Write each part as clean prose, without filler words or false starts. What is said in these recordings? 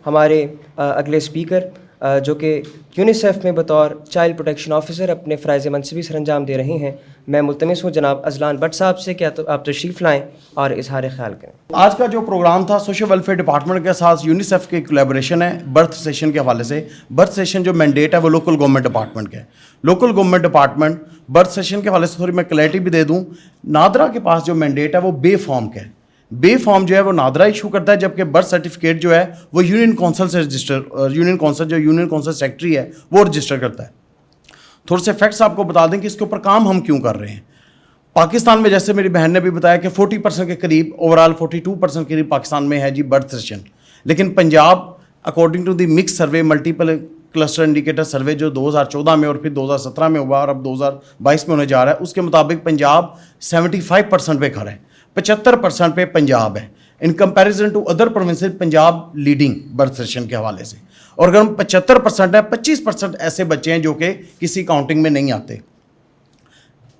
हमारे अगले स्पीकर जो कि यूनिसेफ में बतौर चाइल्ड प्रोटेक्शन ऑफिसर अपने फ़राइज़ मनसबी सरअंजाम दे रहे हैं, मैं मुल्तमिस हूँ जनाब अजलान भट्ट साहब से कि आप तशरीफ़ लाएँ और इजहार ख्याल करें। आज का जो प्रोग्राम था सोशल वेलफेयर डिपार्टमेंट के साथ यूनिसेफ की कोलैबोरेशन है बर्थ सेशन के हवाले से। बर्थ सेशन जो मैंडेट है वो लोकल गवर्नमेंट डिपार्टमेंट का है। Local government department birth session के हवाले से थोड़ी मैं क्लैरिटी भी दे दूँ। नादरा के पास जो मैंडेट है वो बे फॉर्म का है। बे फॉर्म जो है वो नादरा इशू करता है, जबकि बर्थ सर्टिफिकेट जो है वो यूनियन काउंसिल से रजिस्टर यूनियन काउंसिल सेक्रेटरी है वो रजिस्टर करता है। थोड़े से फैक्ट्स आपको बता दें कि इसके ऊपर काम हम क्यों कर रहे हैं। पाकिस्तान में जैसे मेरी बहन ने भी बताया कि 40% के करीब, ओवरऑल 42% के करीब पाकिस्तान में है जी बर्थ सेशन। लेकिन Punjab according to the MICS survey multiple cluster indicator survey जो 2014 में और फिर 2017 में हुआ और अब 2022 में होने जा रहा है, उसके मुताबिक पंजाब 75% पे खड़ा है, 75% पे पंजाब है। In comparison to other provinces Punjab leading birth session के हवाले से। और अगर हम 75% है, 25% ऐसे बच्चे हैं जो कि किसी काउंटिंग में नहीं आते।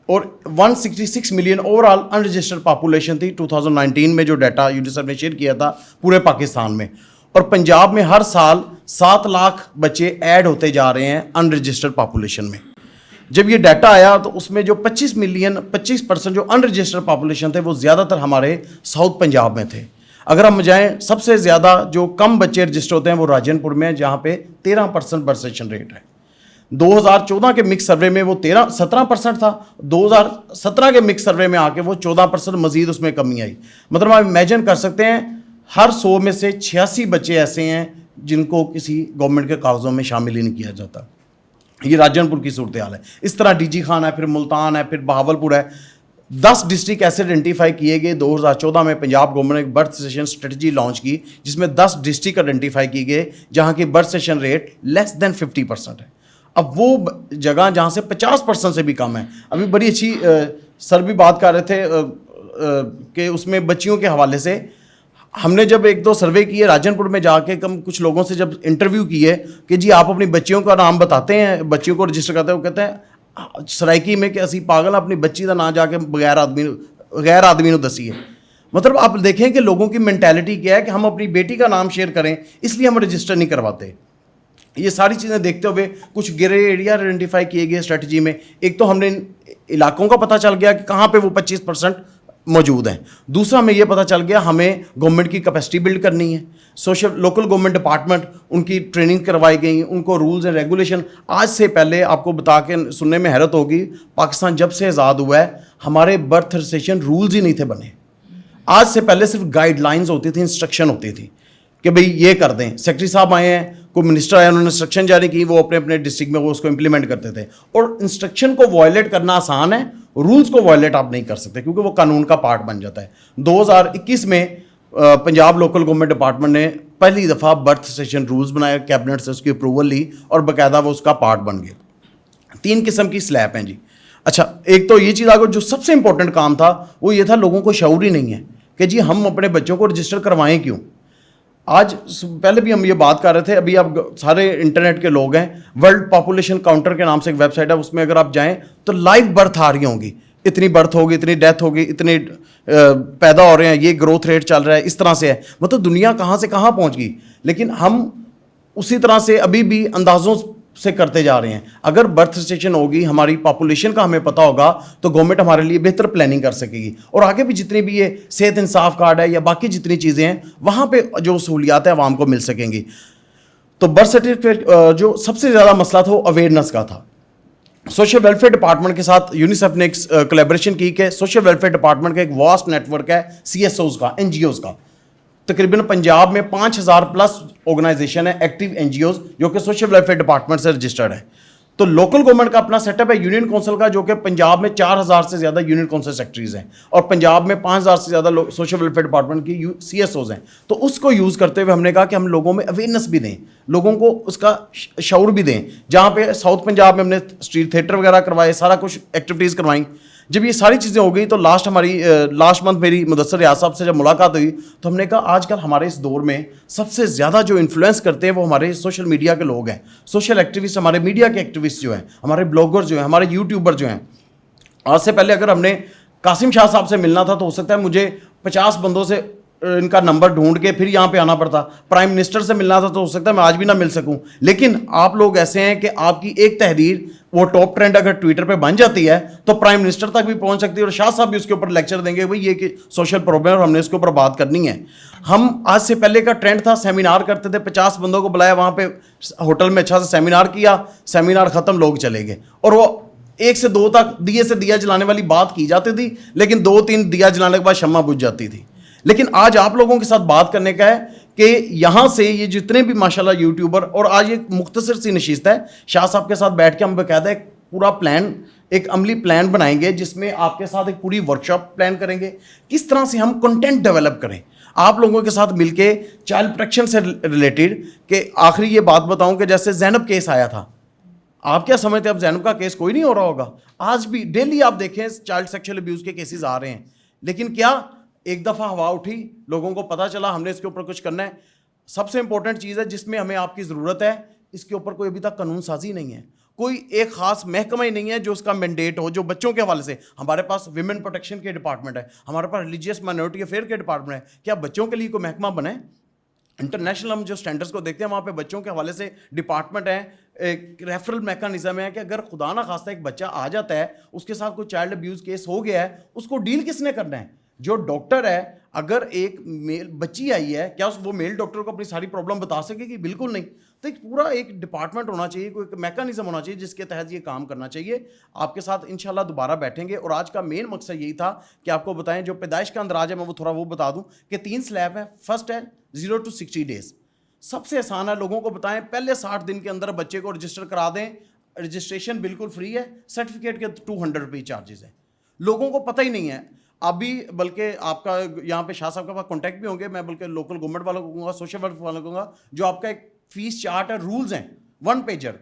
और 166 मिलियन ओवरऑल अनरजिस्टर्ड पॉपुलेशन थी 2019 में, जो डाटा यूनिसेफ ने शेयर किया था पूरे पाकिस्तान में। और पंजाब में हर साल 7 लाख बच्चे ऐड होते जा रहे हैं अनरजिस्टर्ड पॉपुलेशन में। जब ये डाटा आया तो उसमें जो 25% जो अनरजिस्टर्ड पॉपुलेशन थे वो ज़्यादातर हमारे साउथ पंजाब में थे। अगर हम जाएँ, सबसे ज़्यादा जो कम बच्चे रजिस्टर होते हैं वो राजनपुर में है, जहाँ पे 13% बर्थ सेशन रेट है। 2014 के मिक्स सर्वे में वो 17% था, 2017 के मिक्स सर्वे में आके वो 14%, मजीद उसमें कमी आई। मतलब आप इमेजिन कर सकते हैं हर 100 में से 86 बच्चे ऐसे हैं जिनको किसी गवर्नमेंट के कागज़ों में शामिल ही नहीं किया जाता। ये राजनपुर की सूरत हाल है। इस तरह डीजी खान है, फिर मुल्तान है, फिर बहावलपुर है। 10 डिस्ट्रिक्ट ऐसे आइडेंटिफाई किए गए। 2014 में पंजाब गवर्नमेंट ने एक बर्थ सेशन स्ट्रेटजी लॉन्च की जिसमें 10 डिस्ट्रिक्ट आइडेंटिफाई किए गए जहाँ की birth session rate less than 50% है। अब वो जगह जहाँ से 50% से भी कम है। अभी बड़ी अच्छी सर भी बात कर रहे थे कि उसमें बच्चियों के हवाले से हमने जब 1-2 सर्वे किए राजनपुर में जाके, कम कुछ लोगों से जब इंटरव्यू किए कि जी आप अपनी बच्चियों का नाम बताते हैं, बच्चियों को रजिस्टर करते हैं, वो कहते हैं सराइकी में कि असी पागल अपनी बच्ची का नाम जाके गैर आदमी को दसीए। मतलब आप देखें कि लोगों की मेंटालिटी क्या है कि हम अपनी बेटी का नाम शेयर करें इसलिए हम रजिस्टर नहीं करवाते। ये सारी चीज़ें देखते हुए कुछ ग्रे एरिया आइडेंटिफाई किए गए स्ट्रेटजी में। एक तो हमने इलाकों का पता चल गया कि कहाँ पे वो 25% मौजूद हैं। दूसरा हमें ये पता चल गया हमें गवर्नमेंट की कैपेसिटी बिल्ड करनी है। लोकल गवर्नमेंट डिपार्टमेंट, उनकी ट्रेनिंग करवाई गई, उनको रूल्स एंड रेगुलेशन। आज से पहले आपको बता के सुनने में हैरत होगी, पाकिस्तान जब से आज़ाद हुआ है हमारे बर्थ रजिस्ट्रेशन रूल्स ही नहीं थे बने। आज से पहले सिर्फ गाइडलाइंस होती थी, इंस्ट्रक्शन होती थी कि भाई ये कर दें। सेक्रेटरी साहब आए हैं, कोई मिनिस्टर आया, उन्होंने इंस्ट्रक्शन जारी की, वो अपने अपने डिस्ट्रिक्ट में वो उसको इंप्लीमेंट करते थे। और इंस्ट्रक्शन को वायलेट करना आसान है, रूल्स को वायलेट आप नहीं कर सकते क्योंकि वो कानून का पार्ट बन जाता है। 2021 में पंजाब लोकल गवर्नमेंट डिपार्टमेंट ने पहली दफ़ा बर्थ सेशन रूल्स बनाए, कैबिनेट से उसकी अप्रूवल ली और बाकायदा वो उसका पार्ट बन गए। 3 किस्म की स्लैब हैं जी। अच्छा, एक तो ये चीज़ आगे जो सबसे इंपॉर्टेंट काम था वो ये था, लोगों को शऊर ही नहीं है कि जी हम अपने बच्चों को रजिस्टर करवाएं क्यों। आज पहले भी हम ये बात कर रहे थे, अभी आप सारे इंटरनेट के लोग हैं, वर्ल्ड पॉपुलेशन काउंटर के नाम से एक वेबसाइट है, उसमें अगर आप जाएं तो लाइव बर्थ आ रही होंगी, इतनी बर्थ होगी, इतनी डेथ होगी, इतने पैदा हो रहे हैं, ये ग्रोथ रेट चल रहा है, इस तरह से है। मतलब दुनिया कहाँ से कहाँ पहुँच गई। लेकिन हम उसी तरह से अभी भी अंदाज़ों से करते जा रहे हैं। अगर बर्थ रजिस्ट्रेशन होगी, हमारी पॉपुलेशन का हमें पता होगा तो गवर्नमेंट हमारे लिए बेहतर प्लानिंग कर सकेगी। और आगे भी जितनी भी ये सेहत इंसाफ कार्ड है या बाकी जितनी चीज़ें हैं वहाँ पे जो सहूलियात है आवाम को मिल सकेंगी। तो बर्थ सर्टिफिकेट जो सबसे ज़्यादा मसला था वो अवेयरनेस का था। सोशल वेलफेयर डिपार्टमेंट के साथ यूनिसेफ ने एक कोलैबोरेशन की कि सोशल वेलफेयर डिपार्टमेंट का एक वास्ट नेटवर्क है CSOs का, NGOs का। तकरीबन पंजाब में 5000 प्लस ऑर्गेनाइजेशन है एक्टिव NGOs जो कि सोशल वेलफेयर डिपार्टमेंट से रजिस्टर्ड है। तो लोकल गवर्नमेंट का अपना सेटअप है यूनियन काउंसिल का, जो कि पंजाब में 4000 से ज़्यादा यूनियन काउंसिल सेक्रेटरीज हैं और पंजाब में 5000 से ज़्यादा सोशल वेलफेयर डिपार्टमेंट की CSOs हैं। तो उसको यूज़ करते हुए हमने कहा कि हम लोगों में अवेयरनेस भी दें, लोगों को उसका शऊर भी दें। जहाँ पे साउथ पंजाब में हमने स्ट्रीट थिएटर वगैरह करवाए, सारा कुछ एक्टिविटीज़ करवाई। जब ये सारी चीज़ें हो गई तो लास्ट मंथ मेरी मुदस्सर रियाज साहब से जब मुलाकात हुई तो हमने कहा आजकल हमारे इस दौर में सबसे ज़्यादा जो इन्फ्लुएंस करते हैं वो हमारे सोशल मीडिया के लोग हैं, सोशल एक्टिविस्ट, हमारे मीडिया के एक्टिविस्ट जो हैं, हमारे ब्लॉगर जो हैं, हमारे यूट्यूबर जो हैं। आज से पहले अगर हमने कासिम शाह साहब से मिलना था तो हो सकता है मुझे 50 बंदों से इनका नंबर ढूंढ के फिर यहाँ पे आना पड़ता। प्राइम मिनिस्टर से मिलना था तो हो सकता है मैं आज भी ना मिल सकूं, लेकिन आप लोग ऐसे हैं कि आपकी एक तहरीर वो टॉप ट्रेंड अगर ट्विटर पे बन जाती है तो प्राइम मिनिस्टर तक भी पहुंच सकती है और शाह साहब भी उसके ऊपर लेक्चर देंगे, भाई ये कि सोशल प्रॉब्लम और हमने इसके ऊपर बात करनी है। हम आज से पहले का ट्रेंड था, सेमिनार करते थे, 50 बंदों को बुलाया, वहाँ पे होटल में अच्छा से सेमिनार किया, सेमिनार खत्म, लोग चले गए और वो 1 से 2 तक दिए से दिया जलाने वाली बात की जाती थी, लेकिन 2-3 दिया जलाने के बाद शम्मा बुझ जाती थी। लेकिन आज आप लोगों के साथ बात करने का है कि यहाँ से ये जितने भी माशाल्लाह यूट्यूबर, और आज एक मुख्तसर सी नशिस्त है, शाह साहब के साथ बैठ के हम बाकायदा एक पूरा प्लान, एक अमली प्लान बनाएंगे जिसमें आपके साथ एक पूरी वर्कशॉप प्लान करेंगे किस तरह से हम कंटेंट डेवलप करें आप लोगों के साथ मिलके चाइल्ड प्रोटेक्शन से रिलेटेड। कि आखिरी ये बात बताऊं कि जैसे जैनब केस आया था, आप क्या समझते हैं अब जैनब का केस कोई नहीं हो रहा होगा? आज भी डेली आप देखें चाइल्ड सेक्सुअल अब्यूज के केसेस आ रहे हैं, लेकिन क्या एक दफ़ा हवा उठी, लोगों को पता चला हमने इसके ऊपर कुछ करना है। सबसे इंपॉर्टेंट चीज़ है जिसमें हमें आपकी ज़रूरत है, इसके ऊपर कोई अभी तक कानून साजी नहीं है, कोई एक खास महकमा ही नहीं है जो उसका मैंडेट हो, जो बच्चों के हवाले से। हमारे पास विमेन प्रोटेक्शन के डिपार्टमेंट है, हमारे पास रिलीजियस माइनॉरिटी अफेयर के डिपार्टमेंट है, क्या बच्चों के लिए कोई महकमा बने? इंटरनेशनल हम जो स्टैंडर्ड्स को देखते हैं वहाँ पे बच्चों के हवाले से डिपार्टमेंट है, एक रेफरल मैकेनिज्म है कि अगर खुदा ना खास्ता एक बच्चा आ जाता है, उसके साथ कोई चाइल्ड अब्यूज़ केस हो गया है, उसको डील किसने करना है? जो डॉक्टर है, अगर एक मेल बच्ची आई है, क्या वो मेल डॉक्टर को अपनी सारी प्रॉब्लम बता सकेगी? बिल्कुल नहीं। तो एक पूरा एक डिपार्टमेंट होना चाहिए, कोई मैकेनिज्म होना चाहिए जिसके तहत ये काम करना चाहिए। आपके साथ इंशाल्लाह दोबारा बैठेंगे और आज का मेन मकसद यही था कि आपको बताएं, जो पैदाइश का अंदराज है मैं वो थोड़ा वो बता दूं कि 3 स्लैब है। फर्स्ट है 0 to 60 डेज, सबसे आसान है, लोगों को बताएं पहले 60 दिन के अंदर बच्चे को रजिस्टर करा दें, रजिस्ट्रेशन बिल्कुल फ्री है, सर्टिफिकेट के 200 रुपये चार्जेस है। लोगों को पता ही नहीं है अभी, बल्कि आपका यहाँ पे शाह साहब के पास कॉन्टैक्ट भी होंगे, मैं बल्कि लोकल गवर्नमेंट वालों को कहूँगा, सोशल वेलफेयर वालों को कहूँगा, जो आपका एक फीस चार्ट है, रूल्स हैं 1 पेजर,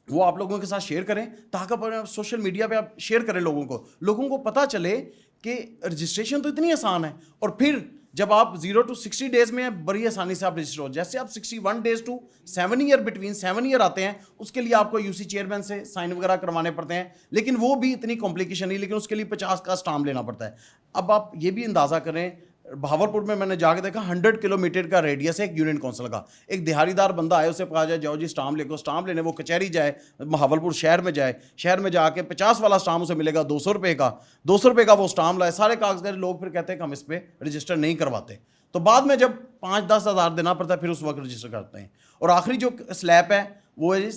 वो आप लोगों के साथ शेयर करें ताकि सोशल मीडिया पे आप शेयर करें, लोगों को पता चले कि रजिस्ट्रेशन तो इतनी आसान है। और फिर जब आप 0 to 60 डेज में बड़ी आसानी से आप रजिस्टर हो, जैसे आप 61 days to 7 year, between 7 year आते हैं, उसके लिए आपको यूसी चेयरमैन से साइन वगैरह करवाने पड़ते हैं, लेकिन वो भी इतनी कॉम्प्लिकेशन नहीं, लेकिन उसके लिए 50 का स्टाम्प लेना पड़ता है। अब आप ये भी अंदाज़ा करें, बहावलपुर में मैंने जाके देखा 100 किलोमीटर का रेडियस है एक यूनियन काउंसिल का। एक दिहाड़ीदार बंदा आए, उसे कहा जाए जाओ जी स्टाम्प लेको, स्टाम्प लेने वो कचहरी जाए, बहावलपुर शहर में जाए, शहर में जाके 50 वाला स्टाम्प उसे मिलेगा 200 रुपये का, 200 रुपये का वो स्टाम्प लाए, सारे कागज, लोग फिर कहते हैं कि हम इस पर रजिस्टर नहीं करवाते। तो बाद में जब 5-10 हज़ार देना पड़ता है, फिर उस वक्त रजिस्टर करते हैं। और आखिरी जो स्लैब है वो है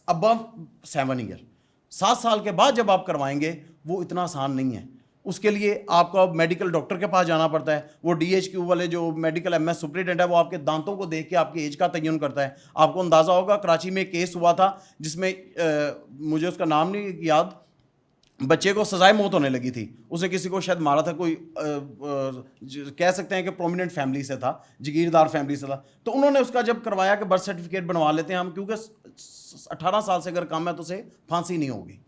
अबव 7 ईयर, 7 साल के बाद जब आप करवाएंगे, वो इतना आसान नहीं है। उसके लिए आपको मेडिकल डॉक्टर के पास जाना पड़ता है, वो DHQ वाले जो मेडिकल MS सुपरिटेंडेंट है, वो आपके दांतों को देख के आपकी एज का तयन करता है। आपको अंदाज़ा होगा, कराची में एक केस हुआ था जिसमें मुझे उसका नाम नहीं याद, बच्चे को सजाए मौत होने लगी थी, उसने किसी को शायद मारा था, कोई कह सकते हैं कि प्रोमिनेंट फैमिली से था, जागीरदार फैमिली से था। तो उन्होंने उसका जब करवाया कि बर्थ सर्टिफिकेट बनवा लेते हैं हम, क्योंकि 18 साल से अगर कम है तो उसे फांसी नहीं होगी।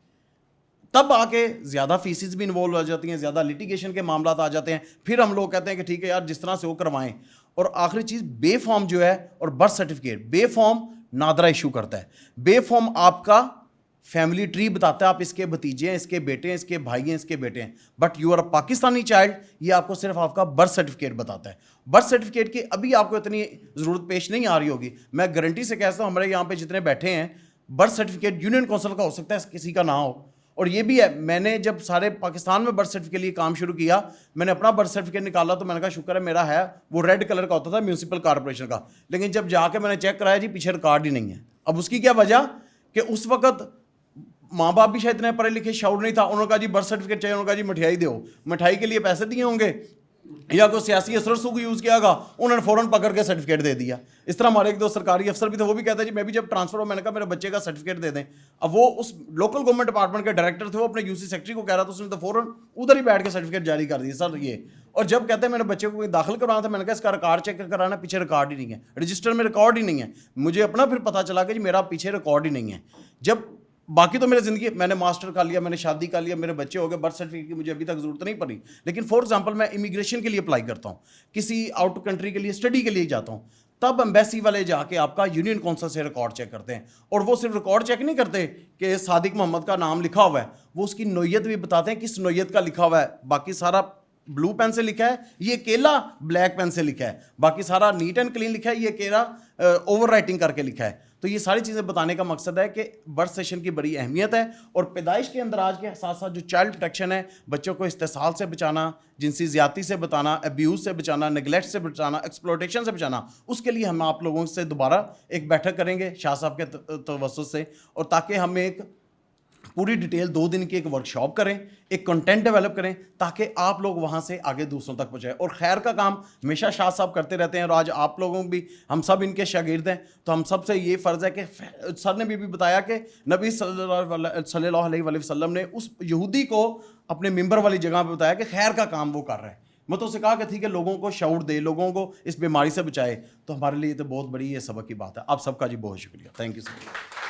तब आके ज़्यादा फीसिस भी इन्वॉल्व हो जाती हैं, ज़्यादा लिटिगेशन के मामला आ जाते हैं, फिर हम लोग कहते हैं कि ठीक है यार जिस तरह से वो करवाएं। और आखिरी चीज़ बे फॉर्म जो है, और बर्थ सर्टिफिकेट बे फॉर्म नादरा इशू करता है। बे फॉर्म आपका फैमिली ट्री बताता है, आप इसके भतीजे हैं, इसके बेटे हैं, इसके भाई हैं, इसके बेटे हैं, but you are a Pakistani child, ये आपको सिर्फ आपका बर्थ सर्टिफिकेट बताता है। बर्थ सर्टिफिकेट की अभी आपको इतनी ज़रूरत पेश नहीं आ रही होगी, मैं गारंटी से कहता हूँ हमारे यहाँ पे जितने बैठे हैं, बर्थ सर्टिफिकेट यूनियन काउंसिल का हो सकता है किसी का ना हो। और ये भी है, मैंने जब सारे पाकिस्तान में बर्थ सर्टिफिकेट के लिए काम शुरू किया, मैंने अपना बर्थ सर्टिफिकेट निकाला तो मैंने कहा शुक्र है मेरा है, वो रेड कलर का होता था म्यूनसिपल कॉर्पोरेशन का, लेकिन जब जाके मैंने चेक कराया जी पीछे रिकॉर्ड ही नहीं है। अब उसकी क्या वजह कि उस वक्त माँ बाप भी शायद इतने पढ़े लिखे शाउर नहीं था, उन्होंने कहा जी बर्थ सर्टिफिकेट चाहिए, उन्होंने कहा जी मिठाई दो, मिठाई के लिए पैसे दिए होंगे या कोई सियासी असरसू को यूज़ किया होगा, उन्होंने फ़ौरन पकड़ के सर्टिफिकेट दे दिया। इस तरह हमारे एक दो सरकारी अफसर भी थे, वो भी कहते हैं जी मैं भी जब ट्रांसफर हो, मैंने कहा मेरे बच्चे का सर्टिफिकेट दे दें। अब वो उस लोकल गवर्नमेंट डिपार्टमेंट के डायरेक्टर थे, वो अपने यूसी सेक्रेटरी को कह रहा था, उसने तो फ़ौरन उधर ही बैठ के सर्टिफिकेट जारी कर दिया सर ये। और जब कहते हैं मेरे बच्चे को दाखिल करवाना था, मैंने कहा इसका रिकॉर्ड चेक कराना, पीछे रिकॉर्ड ही नहीं है, रजिस्टर में रिकॉर्ड ही नहीं है। मुझे अपना फिर पता चला कि जी मेरा पीछे रिकॉर्ड ही नहीं है। जब बाकी तो मेरी ज़िंदगी, मैंने मास्टर कर लिया, मैंने शादी कर लिया, मेरे बच्चे हो गए, बर्थ सर्टिफिकेट की मुझे अभी तक ज़रूरत नहीं पड़ी। लेकिन फॉर एग्जांपल मैं इमिग्रेशन के लिए अप्लाई करता हूँ, किसी आउट कंट्री के लिए स्टडी के लिए जाता हूँ, तब एम्बेसी वाले जाके आपका यूनियन काउंसिल से रिकॉर्ड चेक करते हैं। और वो सिर्फ रिकॉर्ड चेक नहीं करते कि सादिक मोहम्मद का नाम लिखा हुआ है, वो उसकी नोयत भी बताते हैं किस नोयत का लिखा हुआ है, बाकी सारा ब्लू पेन से लिखा है, ये केला ब्लैक पेन से लिखा है, बाकी सारा नीट एंड क्लीन लिखा है, ये केला ओवर राइटिंग करके लिखा है। तो ये सारी चीज़ें बताने का मकसद है कि बर्थ सेशन की बड़ी अहमियत है और पैदाइश के अंदराज के साथ साथ जो चाइल्ड प्रोटेक्शन है, बच्चों को इस्तेसाल से बचाना, जिनसी ज़्यादती से बचाना, अब्यूज़ से बचाना, नेगलेक्ट से बचाना, एक्सप्लॉयटेशन से बचाना, उसके लिए हम आप लोगों से दोबारा एक बैठक करेंगे शाह साहब के तवज्जुह से, और ताकि हम एक पूरी डिटेल 2 दिन की एक वर्कशॉप करें, एक कंटेंट डेवलप करें, ताकि आप लोग वहाँ से आगे दूसरों तक पहुँचाएं। और खैर का काम हमेशा शाह साहब करते रहते हैं और आज आप लोगों भी, हम सब इनके शागिर्द हैं, तो हम सब से ये फ़र्ज़ है कि सर ने भी बताया कि नबी सल्लल्लाहु अलैहि वसल्लम ने उस यहूदी को अपने मिंबर वाली जगह पर बताया कि खैर का काम वो कर रहा है। मैं तो उससे कहा कि ठीक है, लोगों को शऊर दे, लोगों को इस बीमारी से बचाए। तो हमारे लिए तो बहुत बड़ी ये सबक की बात है। आप सबका जी बहुत शुक्रिया। Thank you sir.